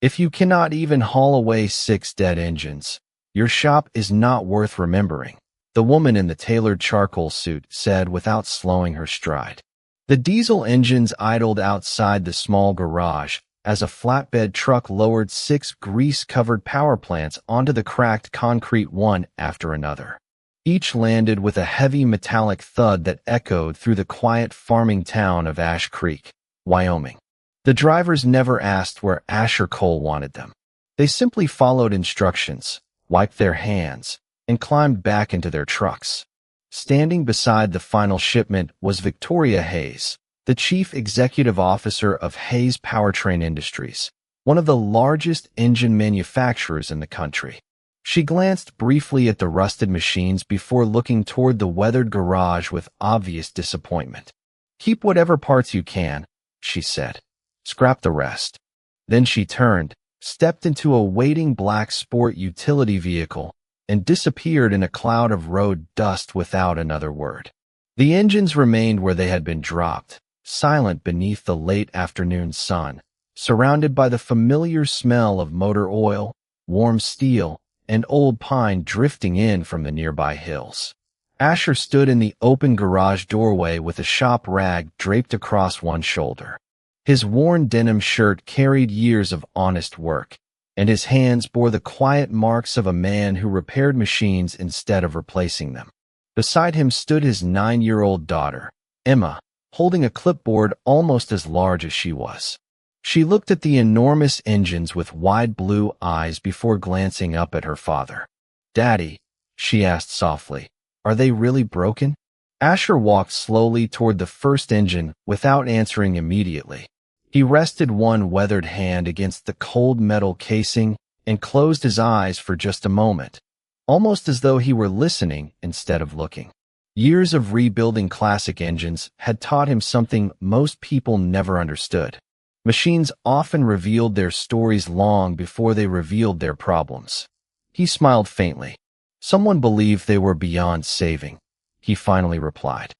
If you cannot even haul away 6 dead engines, your shop is not worth remembering, the woman in the tailored charcoal suit said without slowing her stride. The diesel engines idled outside the small garage as a flatbed truck lowered 6 grease-covered power plants onto the cracked concrete one after another. Each landed with a heavy metallic thud that echoed through the quiet farming town of Ash Creek, Wyoming. The drivers never asked where Asher Cole wanted them. They simply followed instructions, wiped their hands, and climbed back into their trucks. Standing beside the final shipment was Victoria Hayes, the chief executive officer of Hayes Powertrain Industries, one of the largest engine manufacturers in the country. She glanced briefly at the rusted machines before looking toward the weathered garage with obvious disappointment. "Keep whatever parts you can," she said. "Scrap the rest." Then she turned, stepped into a waiting black sport utility vehicle, and disappeared in a cloud of road dust without another word. The engines remained where they had been dropped, silent beneath the late afternoon sun, surrounded by the familiar smell of motor oil, warm steel, and old pine drifting in from the nearby hills. Asher stood in the open garage doorway with a shop rag draped across one shoulder. His worn denim shirt carried years of honest work, and his hands bore the quiet marks of a man who repaired machines instead of replacing them. Beside him stood his 9-year-old daughter, Emma, holding a clipboard almost as large as she was. She looked at the enormous engines with wide blue eyes before glancing up at her father. "Daddy," she asked softly, "are they really broken?" Asher walked slowly toward the first engine without answering immediately. He rested one weathered hand against the cold metal casing and closed his eyes for just a moment, almost as though he were listening instead of looking. Years of rebuilding classic engines had taught him something most people never understood. Machines often revealed their stories long before they revealed their problems. He smiled faintly. "Someone believed they were beyond saving," he finally replied.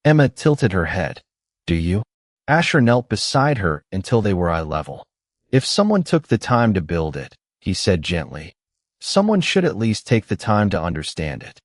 Emma tilted her head. "Do you?" Asher knelt beside her until they were eye level. "If someone took the time to build it," he said gently, "someone should at least take the time to understand it."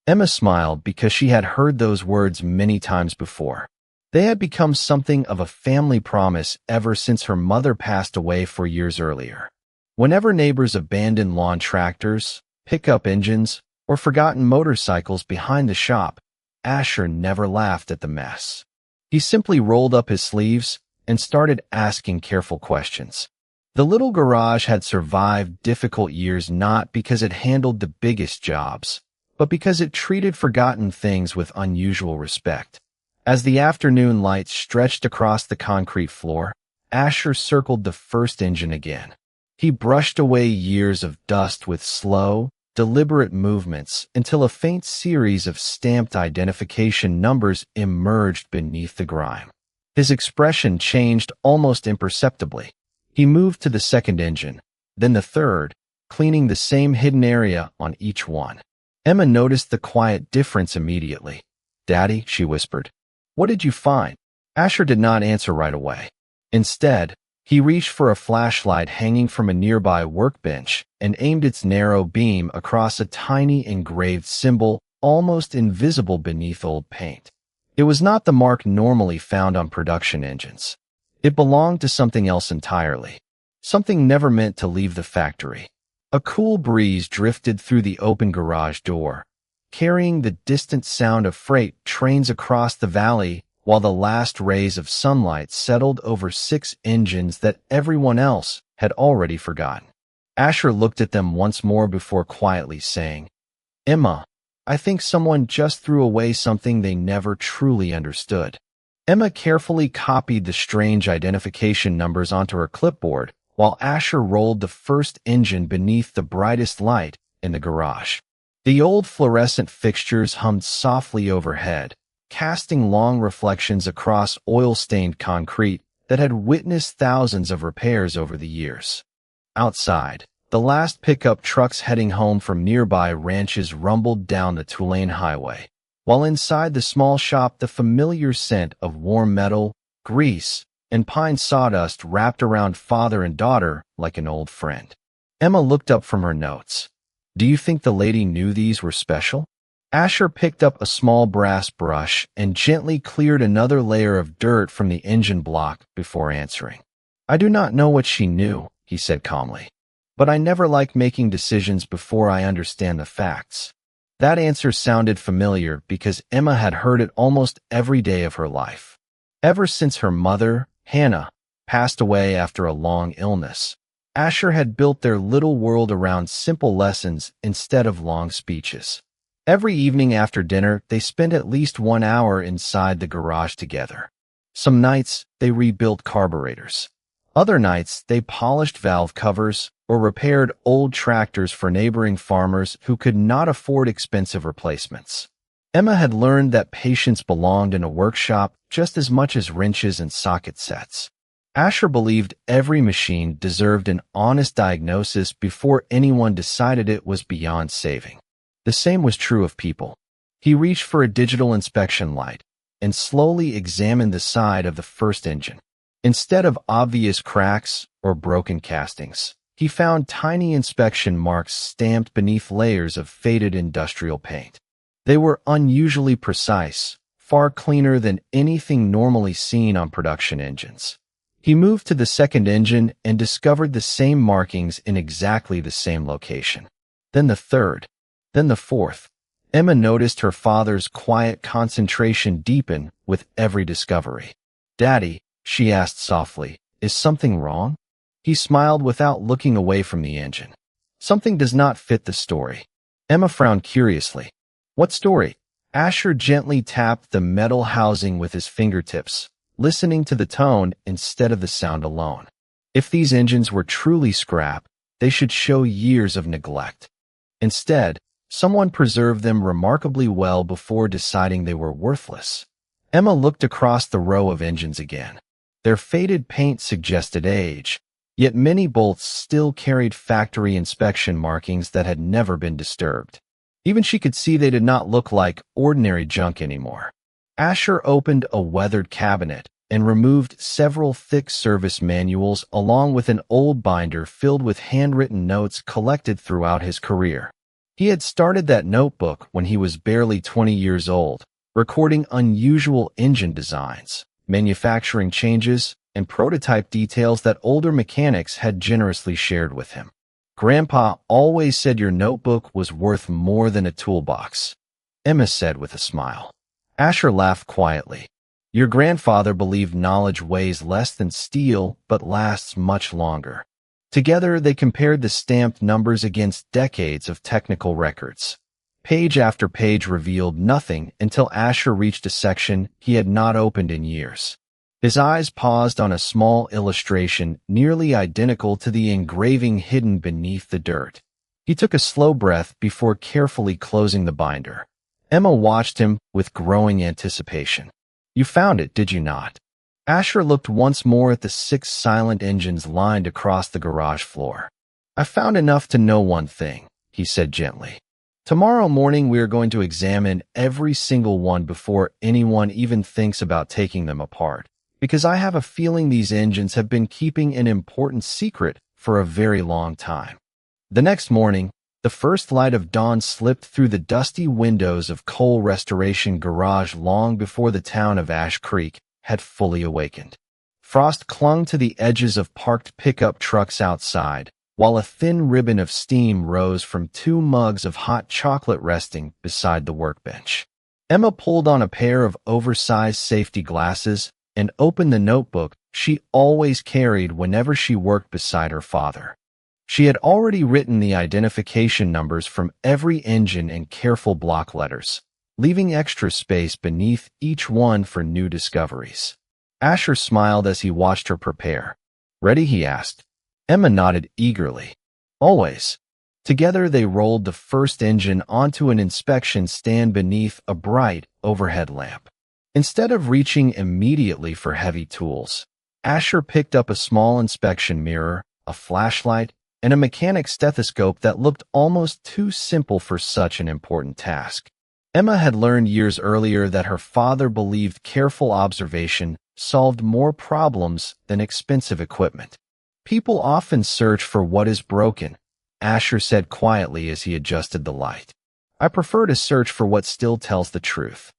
Emma smiled because she had heard those words many times before. They had become something of a family promise ever since her mother passed away 4 years earlier. Whenever neighbors abandoned lawn tractors, pickup engines, or forgotten motorcycles behind the shop, Asher never laughed at the mess. He simply rolled up his sleeves and started asking careful questions. The little garage had survived difficult years not because it handled the biggest jobs, but because it treated forgotten things with unusual respect. As the afternoon light stretched across the concrete floor, Asher circled the first engine again. He brushed away years of dust with slow, deliberate movements until a faint series of stamped identification numbers emerged beneath the grime. His expression changed almost imperceptibly. He moved to the second engine, then the third, cleaning the same hidden area on each one. Emma noticed the quiet difference immediately. "Daddy," she whispered, "what did you find?" Asher did not answer right away. Instead, he reached for a flashlight hanging from a nearby workbench and aimed its narrow beam across a tiny engraved symbol almost invisible beneath old paint. It was not the mark normally found on production engines. It belonged to something else entirely, something never meant to leave the factory. A cool breeze drifted through the open garage door, carrying the distant sound of freight trains across the valley while the last rays of sunlight settled over 6 engines that everyone else had already forgotten. Asher looked at them once more before quietly saying, "Emma, I think someone just threw away something they never truly understood." Emma carefully copied the strange identification numbers onto her clipboard while Asher rolled the first engine beneath the brightest light in the garage. The old fluorescent fixtures hummed softly overhead, casting long reflections across oil-stained concrete that had witnessed thousands of repairs over the years. Outside, the last pickup trucks heading home from nearby ranches rumbled down the Tulane Highway, while inside the small shop the familiar scent of warm metal, grease, and pine sawdust wrapped around father and daughter like an old friend. Emma looked up from her notes. Do you think the lady knew these were special? Asher picked up a small brass brush and gently cleared another layer of dirt from the engine block before answering. I do not know what she knew, he said calmly. But I never like making decisions before I understand the facts. That answer sounded familiar because Emma had heard it almost every day of her life. Ever since her mother, Hannah, passed away after a long illness, Asher had built their little world around simple lessons instead of long speeches. Every evening after dinner, they spent at least 1 hour inside the garage together. Some nights, they rebuilt carburetors. Other nights, they polished valve covers or repaired old tractors for neighboring farmers who could not afford expensive replacements. Emma had learned that patience belonged in a workshop just as much as wrenches and socket sets. Asher believed every machine deserved an honest diagnosis before anyone decided it was beyond saving. The same was true of people. He reached for a digital inspection light and slowly examined the side of the first engine. Instead of obvious cracks or broken castings, he found tiny inspection marks stamped beneath layers of faded industrial paint. They were unusually precise, far cleaner than anything normally seen on production engines. He moved to the second engine and discovered the same markings in exactly the same location. Then the third, then the fourth. Emma noticed her father's quiet concentration deepen with every discovery. Daddy, she asked softly, is something wrong? He smiled without looking away from the engine. Something does not fit the story. Emma frowned curiously. What story? Asher gently tapped the metal housing with his fingertips, listening to the tone instead of the sound alone. If these engines were truly scrap, they should show years of neglect. Instead, someone preserved them remarkably well before deciding they were worthless. Emma looked across the row of engines again. Their faded paint suggested age, yet many bolts still carried factory inspection markings that had never been disturbed. Even she could see they did not look like ordinary junk anymore. Asher opened a weathered cabinet and removed several thick service manuals along with an old binder filled with handwritten notes collected throughout his career. He had started that notebook when he was barely 20 years old, recording unusual engine designs, manufacturing changes, and prototype details that older mechanics had generously shared with him. Grandpa always said your notebook was worth more than a toolbox, Emma said with a smile. Asher laughed quietly. Your grandfather believed knowledge weighs less than steel but lasts much longer. Together, they compared the stamped numbers against decades of technical records. Page after page revealed nothing until Asher reached a section he had not opened in years. His eyes paused on a small illustration nearly identical to the engraving hidden beneath the dirt. He took a slow breath before carefully closing the binder. Emma watched him with growing anticipation. You found it, did you not? Asher looked once more at the 6 silent engines lined across the garage floor. I found enough to know one thing, he said gently. Tomorrow morning we are going to examine every single one before anyone even thinks about taking them apart, because I have a feeling these engines have been keeping an important secret for a very long time. The next morning, the first light of dawn slipped through the dusty windows of Coal Restoration Garage long before the town of Ash Creek had fully awakened. Frost clung to the edges of parked pickup trucks outside, while a thin ribbon of steam rose from 2 mugs of hot chocolate resting beside the workbench. Emma pulled on a pair of oversized safety glasses and opened the notebook she always carried whenever she worked beside her father. She had already written the identification numbers from every engine in careful block letters, leaving extra space beneath each one for new discoveries. Asher smiled as he watched her prepare. Ready? He asked. Emma nodded eagerly. Always. Together they rolled the first engine onto an inspection stand beneath a bright overhead lamp. Instead of reaching immediately for heavy tools, Asher picked up a small inspection mirror, a flashlight, and a mechanic stethoscope that looked almost too simple for such an important task. Emma had learned years earlier that her father believed careful observation solved more problems than expensive equipment. People often search for what is broken, Asher said quietly as he adjusted the light. I prefer to search for what still tells the truth.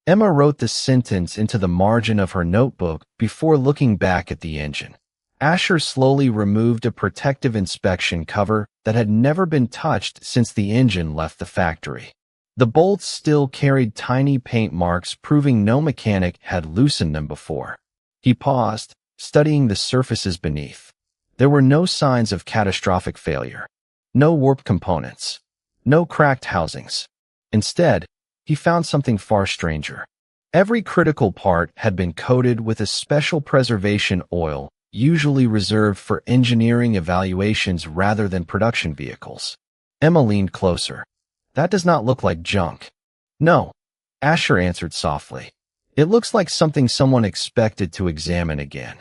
Emma wrote the sentence into the margin of her notebook before looking back at the engine. Asher slowly removed a protective inspection cover that had never been touched since the engine left the factory. The bolts still carried tiny paint marks, proving no mechanic had loosened them before. He paused, studying the surfaces beneath. There were no signs of catastrophic failure. No warped components. No cracked housings. Instead, he found something far stranger. Every critical part had been coated with a special preservation oil, usually reserved for engineering evaluations rather than production vehicles. Emma leaned closer. That does not look like junk. No, Asher answered softly. It looks like something someone expected to examine again.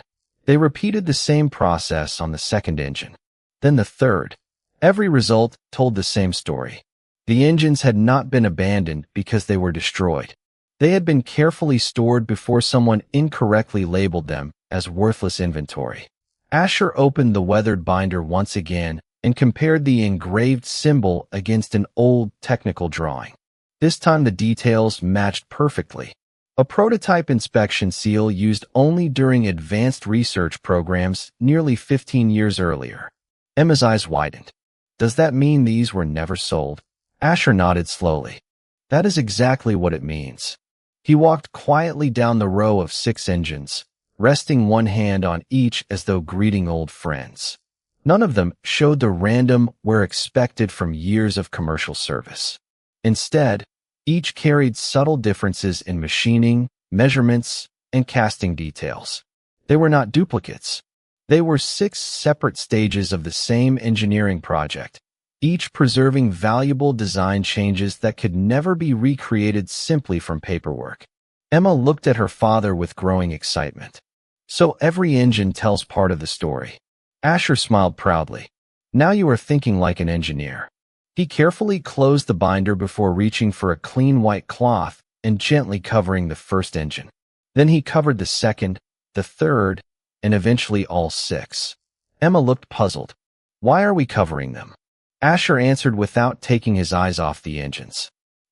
They repeated the same process on the second engine. Then the third. Every result told the same story. The engines had not been abandoned because they were destroyed. They had been carefully stored before someone incorrectly labeled them as worthless inventory. Asher opened the weathered binder once again and compared the engraved symbol against an old technical drawing. This time the details matched perfectly. A prototype inspection seal used only during advanced research programs nearly 15 years earlier. Emma's eyes widened. Does that mean these were never sold? Asher nodded slowly. That is exactly what it means. He walked quietly down the row of 6 engines, resting one hand on each as though greeting old friends. None of them showed the random wear expected from years of commercial service. Instead, each carried subtle differences in machining, measurements, and casting details. They were not duplicates. They were 6 separate stages of the same engineering project, each preserving valuable design changes that could never be recreated simply from paperwork. Emma looked at her father with growing excitement. So every engine tells part of the story. Asher smiled proudly. Now you are thinking like an engineer. He carefully closed the binder before reaching for a clean white cloth and gently covering the first engine. Then he covered the second, the third, and eventually all 6. Emma looked puzzled. Why are we covering them? Asher answered without taking his eyes off the engines.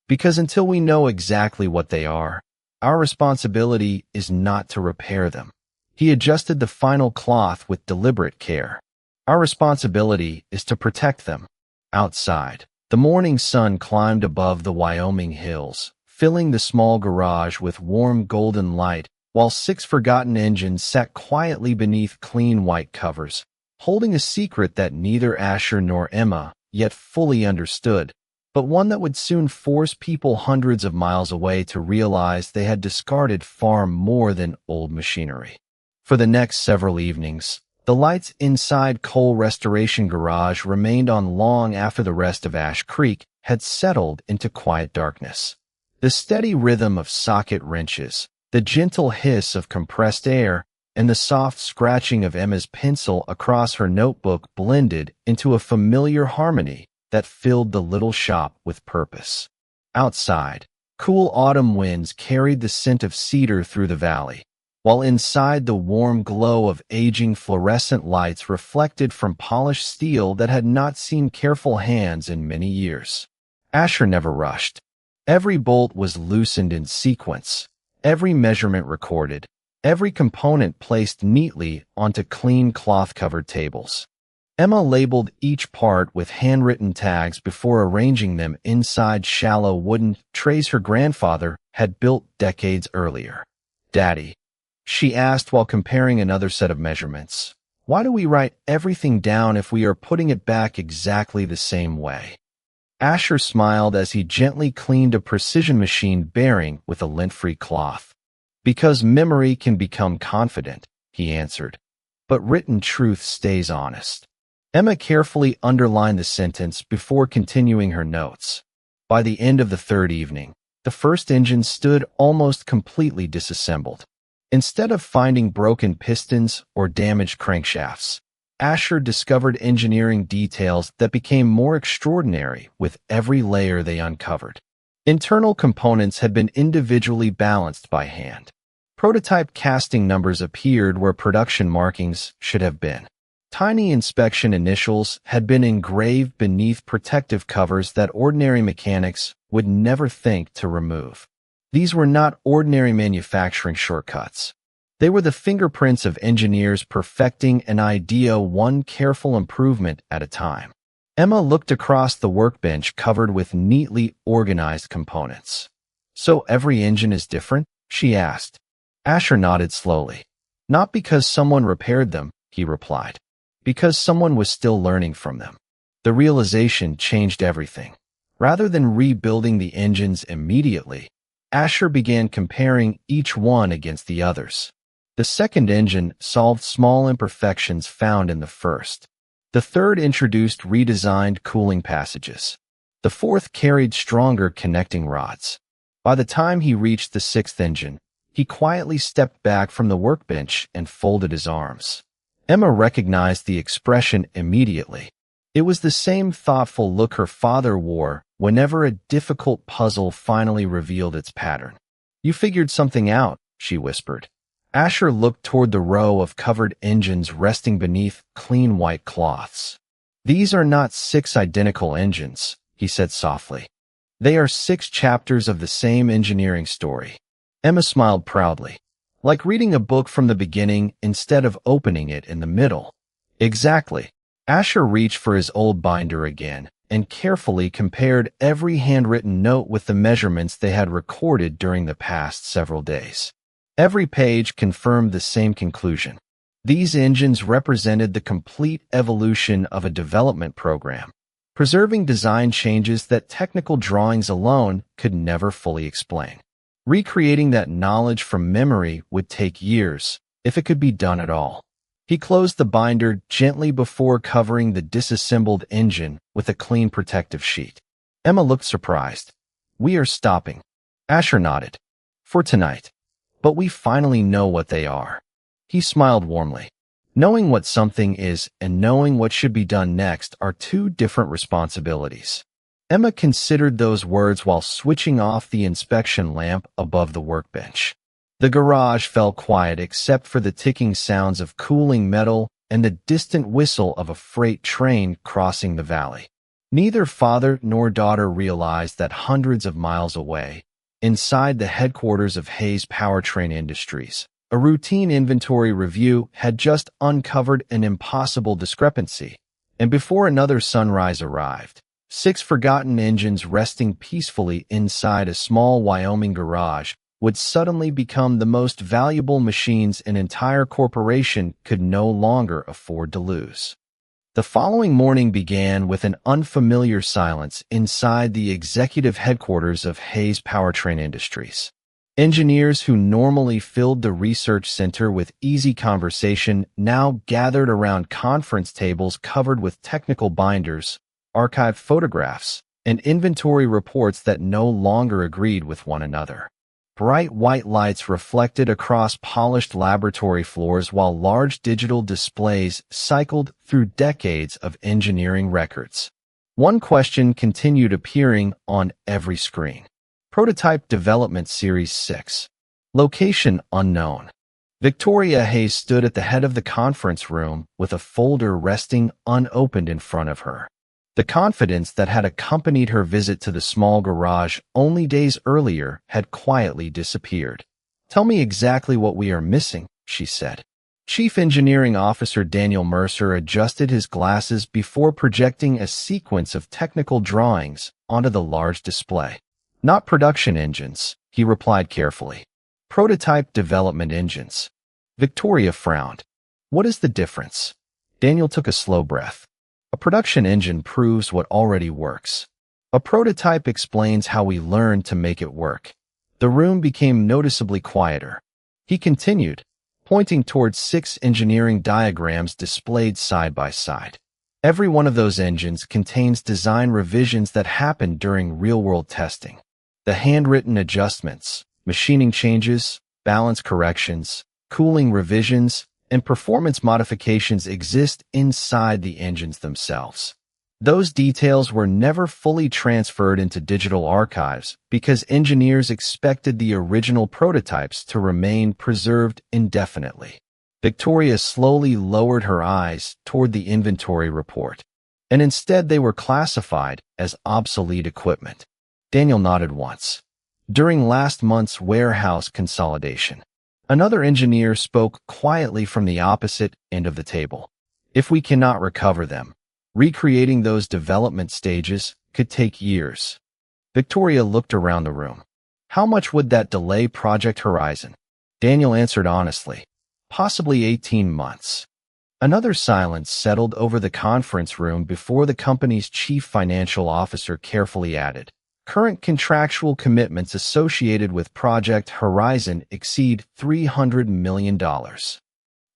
Because until we know exactly what they are, our responsibility is not to repair them. He adjusted the final cloth with deliberate care. Our responsibility is to protect them. Outside, the morning sun climbed above the Wyoming hills, filling the small garage with warm golden light, while 6 forgotten engines sat quietly beneath clean white covers, holding a secret that neither Asher nor Emma yet fully understood, but one that would soon force people hundreds of miles away to realize they had discarded far more than old machinery. For the next several evenings, the lights inside Coal Restoration Garage remained on long after the rest of Ash Creek had settled into quiet darkness. The steady rhythm of socket wrenches, the gentle hiss of compressed air, and the soft scratching of Emma's pencil across her notebook blended into a familiar harmony that filled the little shop with purpose. Outside, cool autumn winds carried the scent of cedar through the valley, while inside the warm glow of aging fluorescent lights reflected from polished steel that had not seen careful hands in many years. Asher never rushed. Every bolt was loosened in sequence, every measurement recorded, every component placed neatly onto clean cloth-covered tables. Emma labeled each part with handwritten tags before arranging them inside shallow wooden trays her grandfather had built decades earlier. "Daddy," she asked while comparing another set of measurements, "why do we write everything down if we are putting it back exactly the same way?" Asher smiled as he gently cleaned a precision machine bearing with a lint-free cloth. "Because memory can become confident," he answered, "but written truth stays honest." Emma carefully underlined the sentence before continuing her notes. By the end of the third evening, the first engine stood almost completely disassembled. Instead of finding broken pistons or damaged crankshafts, Asher discovered engineering details that became more extraordinary with every layer they uncovered. Internal components had been individually balanced by hand. Prototype casting numbers appeared where production markings should have been. Tiny inspection initials had been engraved beneath protective covers that ordinary mechanics would never think to remove. These were not ordinary manufacturing shortcuts. They were the fingerprints of engineers perfecting an idea one careful improvement at a time. Emma looked across the workbench covered with neatly organized components. "So every engine is different?" she asked. Asher nodded slowly. "Not because someone repaired them," he replied. "Because someone was still learning from them." The realization changed everything. Rather than rebuilding the engines immediately, Asher began comparing each one against the others. The second engine solved small imperfections found in the first. The third introduced redesigned cooling passages. The fourth carried stronger connecting rods. By the time he reached the sixth engine, he quietly stepped back from the workbench and folded his arms. Emma recognized the expression immediately. It was the same thoughtful look her father wore whenever a difficult puzzle finally revealed its pattern. "You figured something out," she whispered. Asher looked toward the row of covered engines resting beneath clean white cloths. "These are not 6 identical engines," he said softly. "They are 6 chapters of the same engineering story." Emma smiled proudly. "Like reading a book from the beginning instead of opening it in the middle." "Exactly." Asher reached for his old binder again and carefully compared every handwritten note with the measurements they had recorded during the past several days. Every page confirmed the same conclusion. These engines represented the complete evolution of a development program, preserving design changes that technical drawings alone could never fully explain. Recreating that knowledge from memory would take years, if it could be done at all. He closed the binder gently before covering the disassembled engine with a clean protective sheet. Emma looked surprised. "We are stopping." Asher nodded. "For tonight. But we finally know what they are." He smiled warmly. Knowing what something is and knowing what should be done next are 2 different responsibilities. Emma considered those words while switching off the inspection lamp above the workbench. The garage fell quiet except for the ticking sounds of cooling metal and the distant whistle of a freight train crossing the valley. Neither father nor daughter realized that hundreds of miles away, inside the headquarters of Hayes Powertrain Industries, a routine inventory review had just uncovered an impossible discrepancy, and before another sunrise arrived, 6 forgotten engines resting peacefully inside a small Wyoming garage would suddenly become the most valuable machines an entire corporation could no longer afford to lose. The following morning began with an unfamiliar silence inside the executive headquarters of Hayes Powertrain Industries. Engineers who normally filled the research center with easy conversation now gathered around conference tables covered with technical binders, archived photographs, and inventory reports that no longer agreed with one another. Bright white lights reflected across polished laboratory floors while large digital displays cycled through decades of engineering records. One question continued appearing on every screen. Prototype Development Series 6. Location unknown. Victoria Hayes stood at the head of the conference room with a folder resting unopened in front of her. The confidence that had accompanied her visit to the small garage only days earlier had quietly disappeared. "Tell me exactly what we are missing," she said. Chief Engineering Officer Daniel Mercer adjusted his glasses before projecting a sequence of technical drawings onto the large display. "Not production engines," he replied carefully. "Prototype development engines." Victoria frowned. "What is the difference?" Daniel took a slow breath. "A production engine proves what already works. A prototype explains how we learn to make it work." The room became noticeably quieter. He continued, pointing towards 6 engineering diagrams displayed side by side. "Every one of those engines contains design revisions that happened during real-world testing. The handwritten adjustments, machining changes, balance corrections, cooling revisions, and performance modifications exist inside the engines themselves. Those details were never fully transferred into digital archives because engineers expected the original prototypes to remain preserved indefinitely. Victoria slowly lowered her eyes toward the inventory report, and instead they were classified as obsolete equipment. Daniel nodded once. During last month's warehouse consolidation, another engineer spoke quietly from the opposite end of the table. If we cannot recover them, recreating those development stages could take years. Victoria looked around the room. How much would that delay Project Horizon? Daniel answered honestly. Possibly 18 months. Another silence settled over the conference room before the company's chief financial officer carefully added, current contractual commitments associated with Project Horizon exceed $300 million.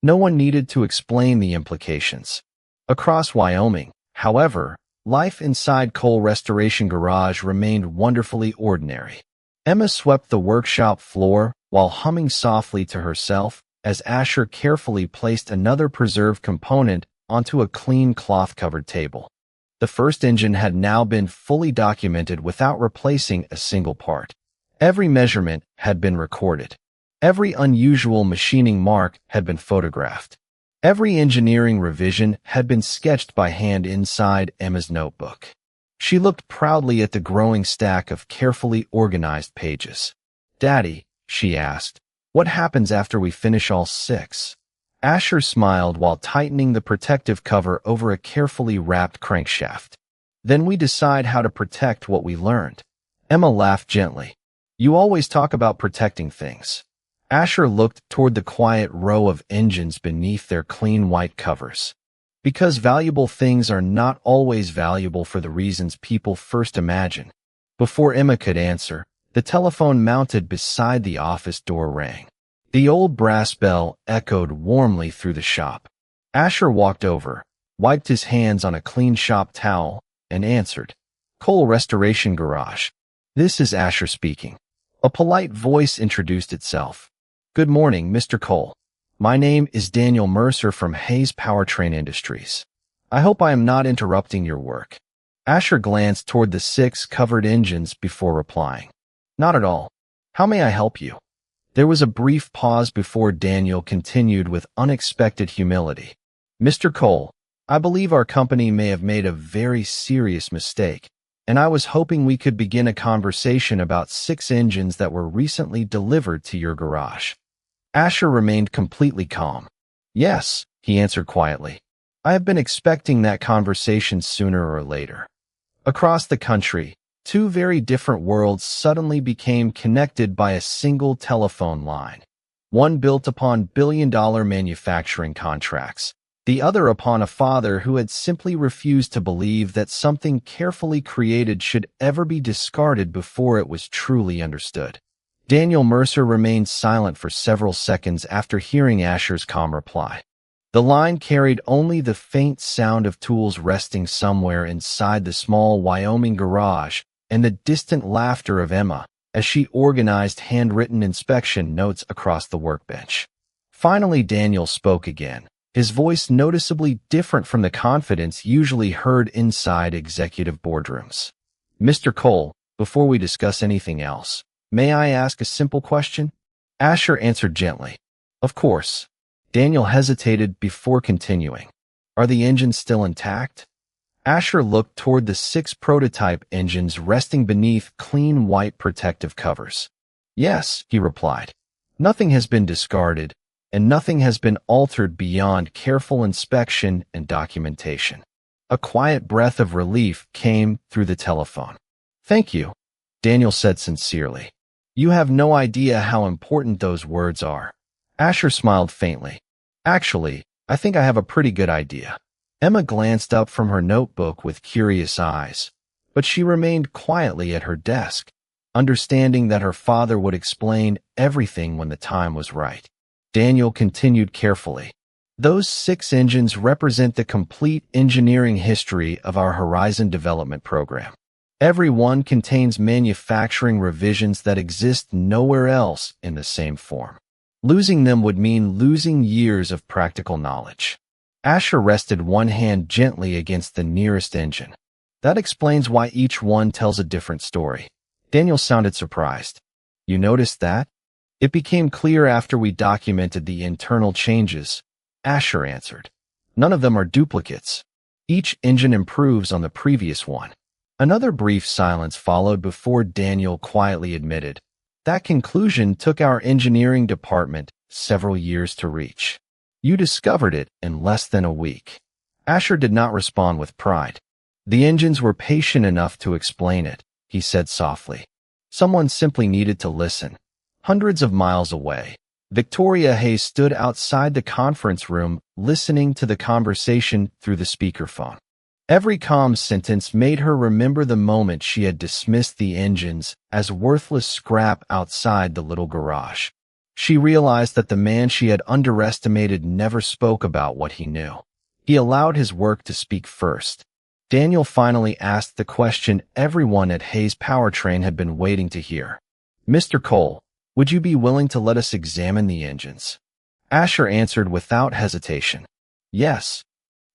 No one needed to explain the implications. Across Wyoming, however, life inside Coal Restoration Garage remained wonderfully ordinary. Emma swept the workshop floor while humming softly to herself as Asher carefully placed another preserved component onto a clean cloth-covered table. The first engine had now been fully documented without replacing a single part. Every measurement had been recorded. Every unusual machining mark had been photographed. Every engineering revision had been sketched by hand inside Emma's notebook. She looked proudly at the growing stack of carefully organized pages. "Daddy," she asked, "what happens after we finish all 6? Asher smiled while tightening the protective cover over a carefully wrapped crankshaft. "Then we decide how to protect what we learned." Emma laughed gently. "You always talk about protecting things." Asher looked toward the quiet row of engines beneath their clean white covers. Because valuable things are not always valuable for the reasons people first imagine. Before Emma could answer, the telephone mounted beside the office door rang. The old brass bell echoed warmly through the shop. Asher walked over, wiped his hands on a clean shop towel, and answered. "Coal Restoration Garage. This is Asher speaking." A polite voice introduced itself. "Good morning, Mr. Cole. My name is Daniel Mercer from Hayes Powertrain Industries. I hope I am not interrupting your work." Asher glanced toward the 6 covered engines before replying. "Not at all. How may I help you?" There was a brief pause before Daniel continued with unexpected humility. "Mr. Cole, I believe our company may have made a very serious mistake, and I was hoping we could begin a conversation about 6 engines that were recently delivered to your garage." Asher remained completely calm. "Yes," he answered quietly. "I have been expecting that conversation sooner or later." Across the country, 2 very different worlds suddenly became connected by a single telephone line. One built upon billion-dollar manufacturing contracts, the other upon a father who had simply refused to believe that something carefully created should ever be discarded before it was truly understood. Daniel Mercer remained silent for several seconds after hearing Asher's calm reply. The line carried only the faint sound of tools resting somewhere inside the small Wyoming garage and the distant laughter of Emma as she organized handwritten inspection notes across the workbench. Finally, Daniel spoke again, his voice noticeably different from the confidence usually heard inside executive boardrooms. "Mr. Cole, before we discuss anything else, may I ask a simple question?" Asher answered gently. "Of course." Daniel hesitated before continuing. "Are the engines still intact?" Asher looked toward the 6 prototype engines resting beneath clean white protective covers. "Yes," he replied. "Nothing has been discarded, and nothing has been altered beyond careful inspection and documentation." A quiet breath of relief came through the telephone. "Thank you," Daniel said sincerely. "You have no idea how important those words are." Asher smiled faintly. "Actually, I think I have a pretty good idea." Emma glanced up from her notebook with curious eyes, but she remained quietly at her desk, understanding that her father would explain everything when the time was right. Daniel continued carefully. "Those 6 engines represent the complete engineering history of our Horizon development program. Every one contains manufacturing revisions that exist nowhere else in the same form. Losing them would mean losing years of practical knowledge. Asher rested one hand gently against the nearest engine. That explains why each one tells a different story. Daniel sounded surprised. You noticed that? It became clear after we documented the internal changes, Asher answered. None of them are duplicates. Each engine improves on the previous one. Another brief silence followed before Daniel quietly admitted, that conclusion took our engineering department several years to reach. You discovered it in less than a week. Asher did not respond with pride. The engines were patient enough to explain it, he said softly. Someone simply needed to listen. Hundreds of miles away, Victoria Hayes stood outside the conference room listening to the conversation through the speakerphone. Every calm sentence made her remember the moment she had dismissed the engines as worthless scrap outside the little garage. She realized that the man she had underestimated never spoke about what he knew. He allowed his work to speak first. Daniel finally asked the question everyone at Hayes Powertrain had been waiting to hear. Mr. Cole, would you be willing to let us examine the engines? Asher answered without hesitation. Yes.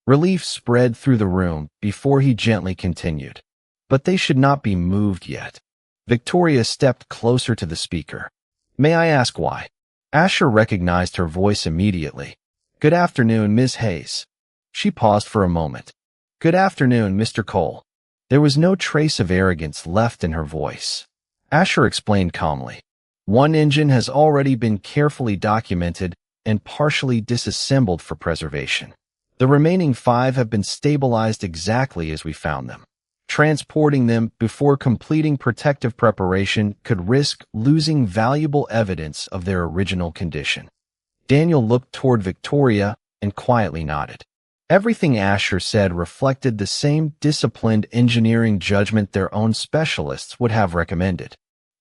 Relief spread through the room before he gently continued. But they should not be moved yet. Victoria stepped closer to the speaker. May I ask why? Asher recognized her voice immediately. Good afternoon, Ms. Hayes. She paused for a moment. Good afternoon, Mr. Cole. There was no trace of arrogance left in her voice. Asher explained calmly. One engine has already been carefully documented and partially disassembled for preservation. The remaining 5 have been stabilized exactly as we found them. Transporting them before completing protective preparation could risk losing valuable evidence of their original condition. Daniel looked toward Victoria and quietly nodded. Everything Asher said reflected the same disciplined engineering judgment their own specialists would have recommended.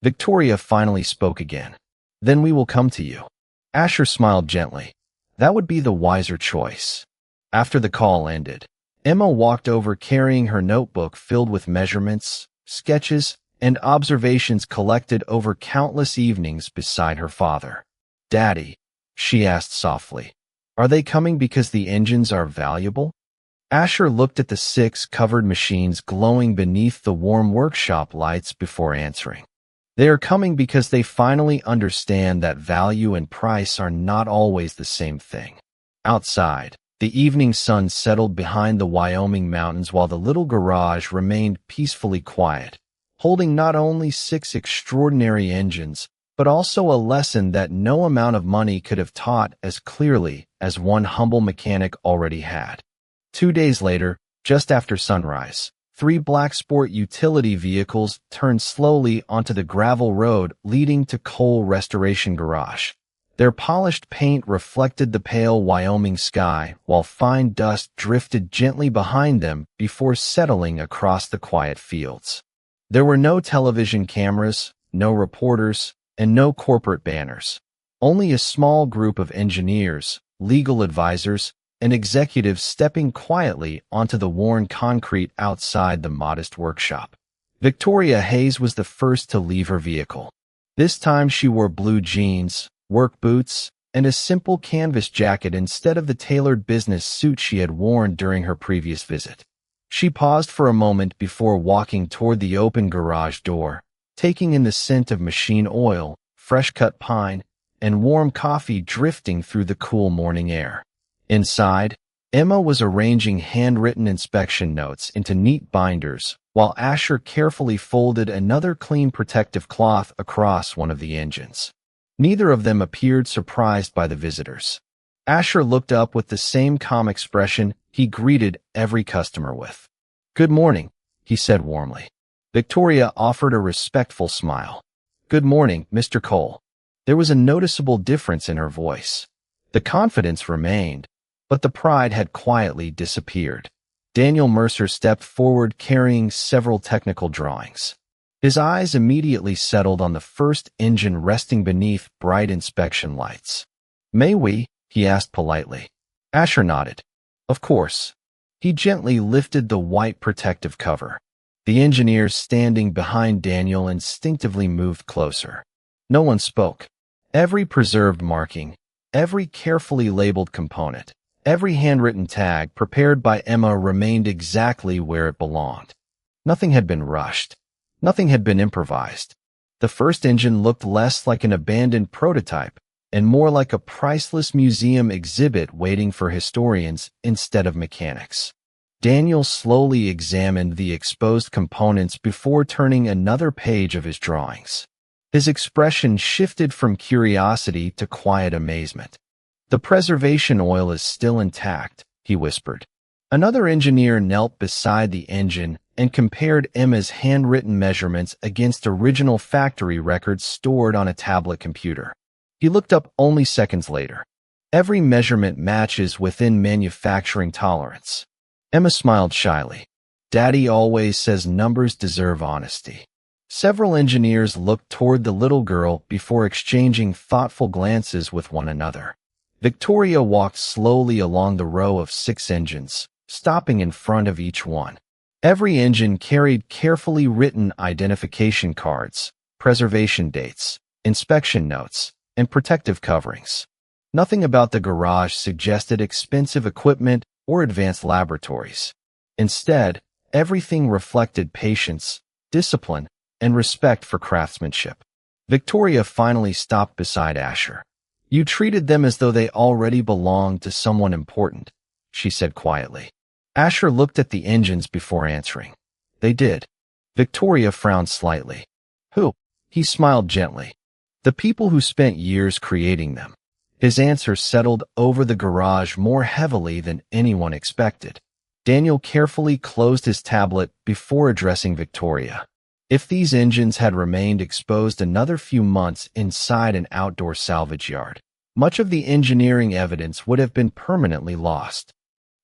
Victoria finally spoke again. Then we will come to you. Asher smiled gently. That would be the wiser choice. After the call ended, Emma walked over carrying her notebook filled with measurements, sketches, and observations collected over countless evenings beside her father. Daddy, she asked softly, are they coming because the engines are valuable? Asher looked at the 6 covered machines glowing beneath the warm workshop lights before answering. They are coming because they finally understand that value and price are not always the same thing. Outside, the evening sun settled behind the Wyoming mountains while the little garage remained peacefully quiet, holding not only 6 extraordinary engines, but also a lesson that no amount of money could have taught as clearly as one humble mechanic already had. 2 days later, just after sunrise, 3 black sport utility vehicles turned slowly onto the gravel road leading to Cole Restoration Garage. Their polished paint reflected the pale Wyoming sky, while fine dust drifted gently behind them before settling across the quiet fields. There were no television cameras, no reporters, and no corporate banners. Only a small group of engineers, legal advisors, and executives stepping quietly onto the worn concrete outside the modest workshop. Victoria Hayes was the first to leave her vehicle. This time she wore blue jeans, work boots, and a simple canvas jacket instead of the tailored business suit she had worn during her previous visit. She paused for a moment before walking toward the open garage door, taking in the scent of machine oil, fresh-cut pine, and warm coffee drifting through the cool morning air. Inside, Emma was arranging handwritten inspection notes into neat binders, while Asher carefully folded another clean protective cloth across one of the engines. Neither of them appeared surprised by the visitors. Asher looked up with the same calm expression he greeted every customer with. Good morning, he said warmly. Victoria offered a respectful smile. Good morning, Mr. Cole. There was a noticeable difference in her voice. The confidence remained, but the pride had quietly disappeared. Daniel Mercer stepped forward carrying several technical drawings. His eyes immediately settled on the first engine resting beneath bright inspection lights. May we? He asked politely. Asher nodded. Of course. He gently lifted the white protective cover. The engineers standing behind Daniel instinctively moved closer. No one spoke. Every preserved marking, every carefully labeled component, Every handwritten tag prepared by Emma remained exactly where it belonged. Nothing had been rushed. Nothing had been improvised. The first engine looked less like an abandoned prototype and more like a priceless museum exhibit waiting for historians instead of mechanics. Daniel slowly examined the exposed components before turning another page of his drawings. His expression shifted from curiosity to quiet amazement. "The preservation oil is still intact," he whispered. Another engineer knelt beside the engine and compared Emma's handwritten measurements against original factory records stored on a tablet computer. He looked up only seconds later. "Every measurement matches within manufacturing tolerance." Emma smiled shyly. "Daddy always says numbers deserve honesty." Several engineers looked toward the little girl before exchanging thoughtful glances with one another. Victoria walked slowly along the row of 6 engines, stopping in front of each one. Every engine carried carefully written identification cards, preservation dates, inspection notes, and protective coverings. Nothing about the garage suggested expensive equipment or advanced laboratories. Instead, everything reflected patience, discipline, and respect for craftsmanship. Victoria finally stopped beside Asher. "You treated them as though they already belonged to someone important," she said quietly. Asher looked at the engines before answering. "They did." Victoria frowned slightly. "Who?" He smiled gently. "The people who spent years creating them." His answer settled over the garage more heavily than anyone expected. Daniel carefully closed his tablet before addressing Victoria. If these engines had remained exposed another few months inside an outdoor salvage yard, much of the engineering evidence would have been permanently lost.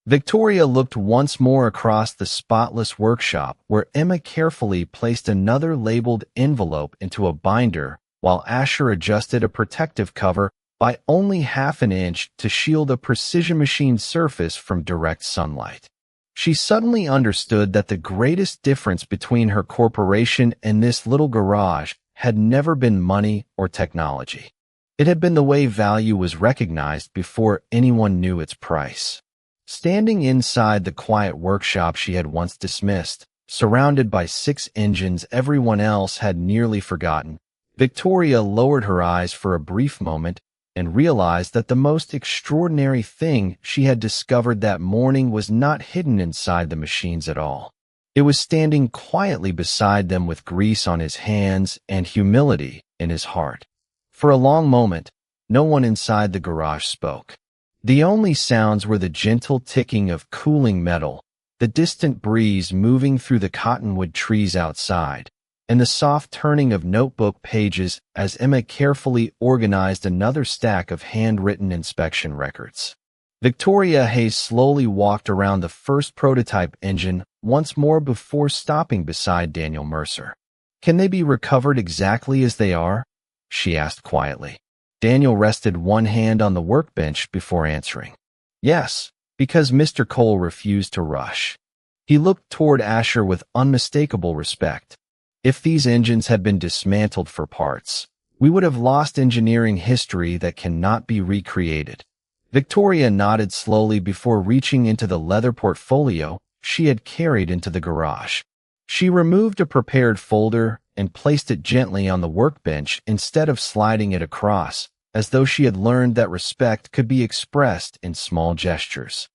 Victoria looked once more across the spotless workshop where Emma carefully placed another labeled envelope into a binder while Asher adjusted a protective cover by only half an inch to shield a precision machine surface from direct sunlight. She suddenly understood that the greatest difference between her corporation and this little garage had never been money or technology. It had been the way value was recognized before anyone knew its price. Standing inside the quiet workshop she had once dismissed, surrounded by 6 engines everyone else had nearly forgotten, Victoria lowered her eyes for a brief moment and realized that the most extraordinary thing she had discovered that morning was not hidden inside the machines at all. It was standing quietly beside them with grease on his hands and humility in his heart. For a long moment, no one inside the garage spoke. The only sounds were the gentle ticking of cooling metal, the distant breeze moving through the cottonwood trees outside, and the soft turning of notebook pages as Emma carefully organized another stack of handwritten inspection records. Victoria Hayes slowly walked around the first prototype engine once more before stopping beside Daniel Mercer. "Can they be recovered exactly as they are?" she asked quietly. Daniel rested one hand on the workbench before answering. "Yes, because Mr. Cole refused to rush." He looked toward Asher with unmistakable respect. "If these engines had been dismantled for parts, we would have lost engineering history that cannot be recreated." Victoria nodded slowly before reaching into the leather portfolio she had carried into the garage. She removed a prepared folder and placed it gently on the workbench instead of sliding it across, as though she had learned that respect could be expressed in small gestures.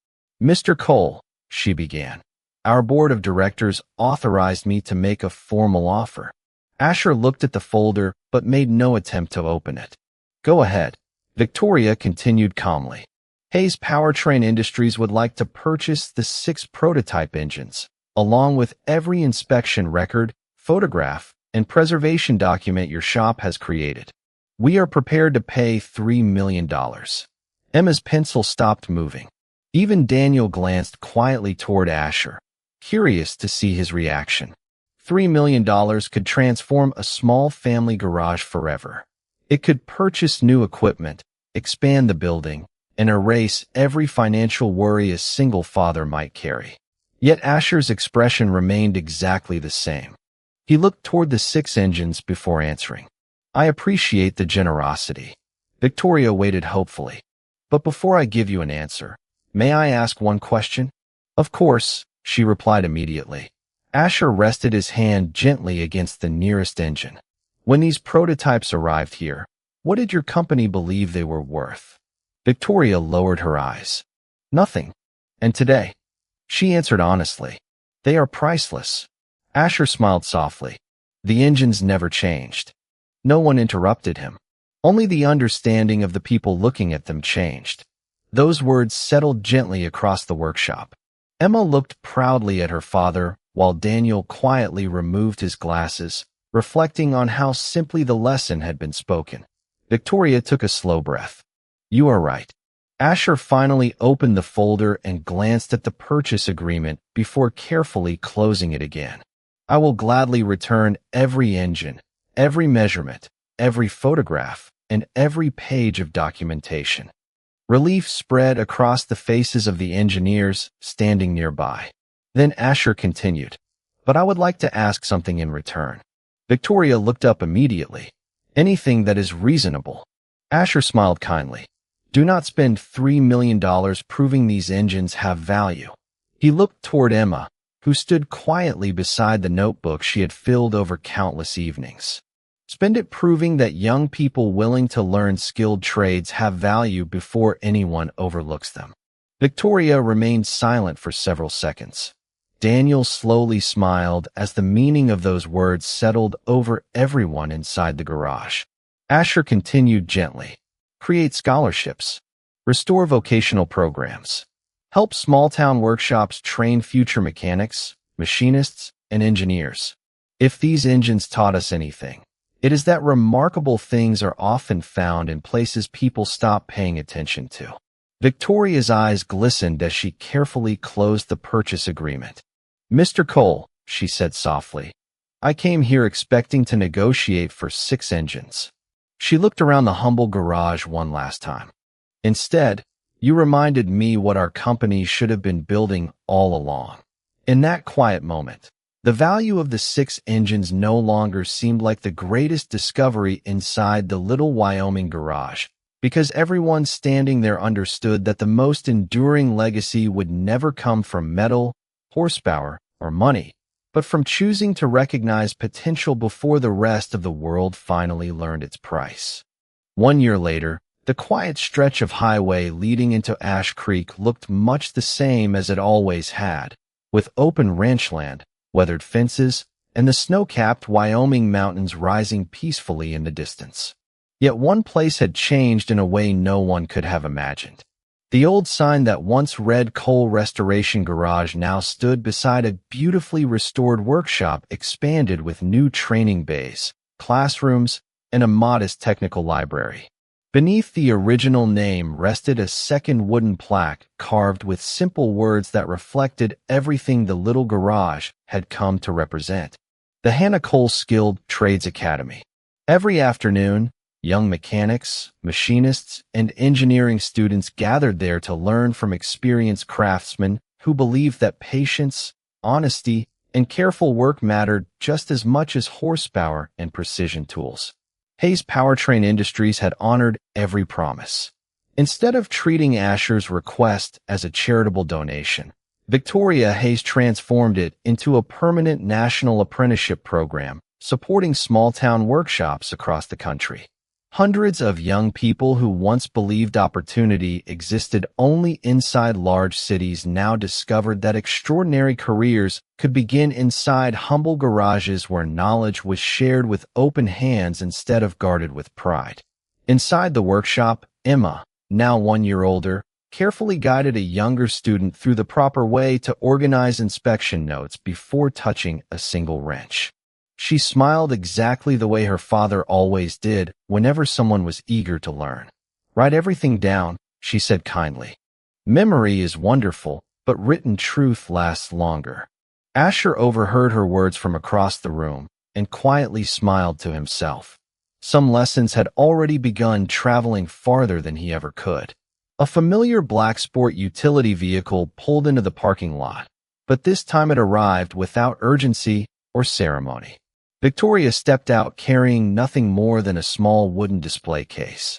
"Mr. Cole," she began, "our board of directors authorized me to make a formal offer." Asher looked at the folder but made no attempt to open it. "Go ahead," Victoria continued calmly. "Hayes Powertrain Industries would like to purchase the 6 prototype engines, along with every inspection record, photograph, and preservation document your shop has created. We are prepared to pay $3 million. Emma's pencil stopped moving. Even Daniel glanced quietly toward Asher, curious to see his reaction. $3 million could transform a small family garage forever. It could purchase new equipment, expand the building, and erase every financial worry a single father might carry. Yet Asher's expression remained exactly the same. He looked toward the 6 engines before answering. "I appreciate the generosity." Victoria waited hopefully. "But before I give you an answer, May I ask one question? Of course, she replied immediately. Asher rested his hand gently against the nearest engine. When these prototypes arrived here, what did your company believe they were worth? Victoria lowered her eyes. Nothing. And today? She answered honestly. They are priceless. Asher smiled softly. The engines never changed. No one interrupted him. Only the understanding of the people looking at them changed. Those words settled gently across the workshop. Emma looked proudly at her father, while Daniel quietly removed his glasses, reflecting on how simply the lesson had been spoken. Victoria took a slow breath. You are right. Asher finally opened the folder and glanced at the purchase agreement before carefully closing it again. I will gladly return every engine, every measurement, every photograph, and every page of documentation. Relief spread across the faces of the engineers standing nearby. Then Asher continued, but I would like to ask something in return. Victoria looked up immediately. Anything that is reasonable. Asher smiled kindly. Do not spend $3 million proving these engines have value. He looked toward Emma, who stood quietly beside the notebook she had filled over countless evenings. Spend it proving that young people willing to learn skilled trades have value before anyone overlooks them. Victoria remained silent for several seconds. Daniel slowly smiled as the meaning of those words settled over everyone inside the garage. Asher continued gently. Create scholarships. Restore vocational programs. Help small-town workshops train future mechanics, machinists, and engineers. If these engines taught us anything, it is that remarkable things are often found in places people stop paying attention to. Victoria's eyes glistened as she carefully closed the purchase agreement. Mr. Cole, she said softly, I came here expecting to negotiate for 6 engines. She looked around the humble garage one last time. Instead, you reminded me what our company should have been building all along. In that quiet moment, the value of the 6 engines no longer seemed like the greatest discovery inside the little Wyoming garage, because everyone standing there understood that the most enduring legacy would never come from metal, horsepower, or money, but from choosing to recognize potential before the rest of the world finally learned its price. 1 year later, the quiet stretch of highway leading into Ash Creek looked much the same as it always had, with open ranchland, weathered fences, and the snow-capped Wyoming mountains rising peacefully in the distance. Yet one place had changed in a way no one could have imagined. The old sign that once read Coal Restoration Garage now stood beside a beautifully restored workshop expanded with new training bays, classrooms, and a modest technical library. Beneath the original name rested a second wooden plaque carved with simple words that reflected everything the little garage had come to represent. The Hannah Cole Skilled Trades Academy. Every afternoon, young mechanics, machinists, and engineering students gathered there to learn from experienced craftsmen who believed that patience, honesty, and careful work mattered just as much as horsepower and precision tools. Hayes Powertrain Industries had honored every promise. Instead of treating Asher's request as a charitable donation, Victoria Hayes transformed it into a permanent national apprenticeship program supporting small-town workshops across the country. Hundreds of young people who once believed opportunity existed only inside large cities now discovered that extraordinary careers could begin inside humble garages where knowledge was shared with open hands instead of guarded with pride. Inside the workshop, Emma, now 1 year older, carefully guided a younger student through the proper way to organize inspection notes before touching a single wrench. She smiled exactly the way her father always did whenever someone was eager to learn. Write everything down, she said kindly. Memory is wonderful, but written truth lasts longer. Asher overheard her words from across the room and quietly smiled to himself. Some lessons had already begun traveling farther than he ever could. A familiar black sport utility vehicle pulled into the parking lot, but this time it arrived without urgency or ceremony. Victoria stepped out carrying nothing more than a small wooden display case.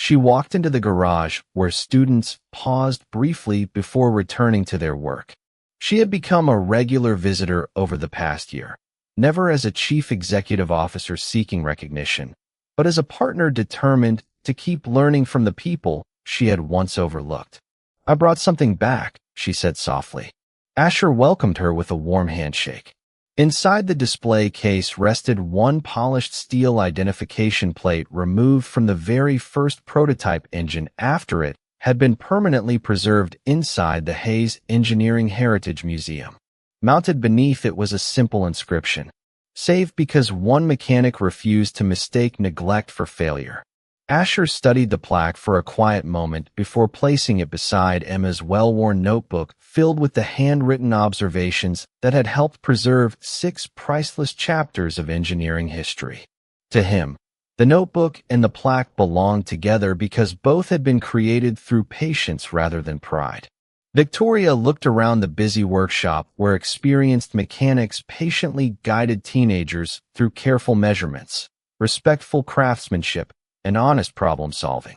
She walked into the garage where students paused briefly before returning to their work. She had become a regular visitor over the past year, never as a chief executive officer seeking recognition, but as a partner determined to keep learning from the people she had once overlooked. "I brought something back," she said softly. Asher welcomed her with a warm handshake. Inside the display case rested one polished steel identification plate removed from the very first prototype engine after it had been permanently preserved inside the Hayes Engineering Heritage Museum. Mounted beneath it was a simple inscription, "Saved because one mechanic refused to mistake neglect for failure." Asher studied the plaque for a quiet moment before placing it beside Emma's well-worn notebook filled with the handwritten observations that had helped preserve 6 priceless chapters of engineering history. To him, the notebook and the plaque belonged together because both had been created through patience rather than pride. Victoria looked around the busy workshop where experienced mechanics patiently guided teenagers through careful measurements, respectful craftsmanship, and honest problem-solving.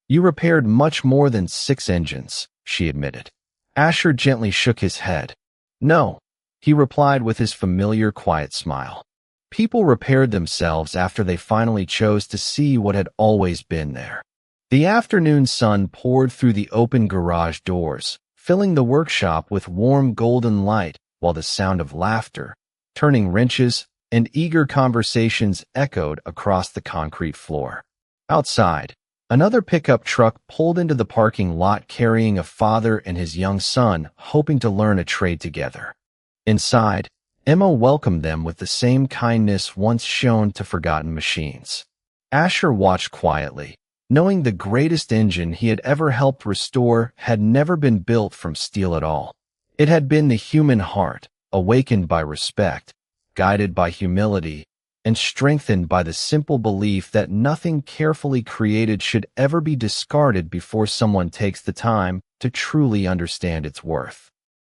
"You repaired much more than 6 engines," she admitted. Asher gently shook his head. "No," he replied with his familiar quiet smile. "People repaired themselves after they finally chose to see what had always been there." The afternoon sun poured through the open garage doors, filling the workshop with warm golden light, while the sound of laughter, turning wrenches, and eager conversations echoed across the concrete floor. Outside, another pickup truck pulled into the parking lot carrying a father and his young son, hoping to learn a trade together. Inside, Emma welcomed them with the same kindness once shown to forgotten machines. Asher watched quietly, knowing the greatest engine he had ever helped restore had never been built from steel at all. It had been the human heart, awakened by respect, guided by humility, and strengthened by the simple belief that nothing carefully created should ever be discarded before someone takes the time to truly understand its worth.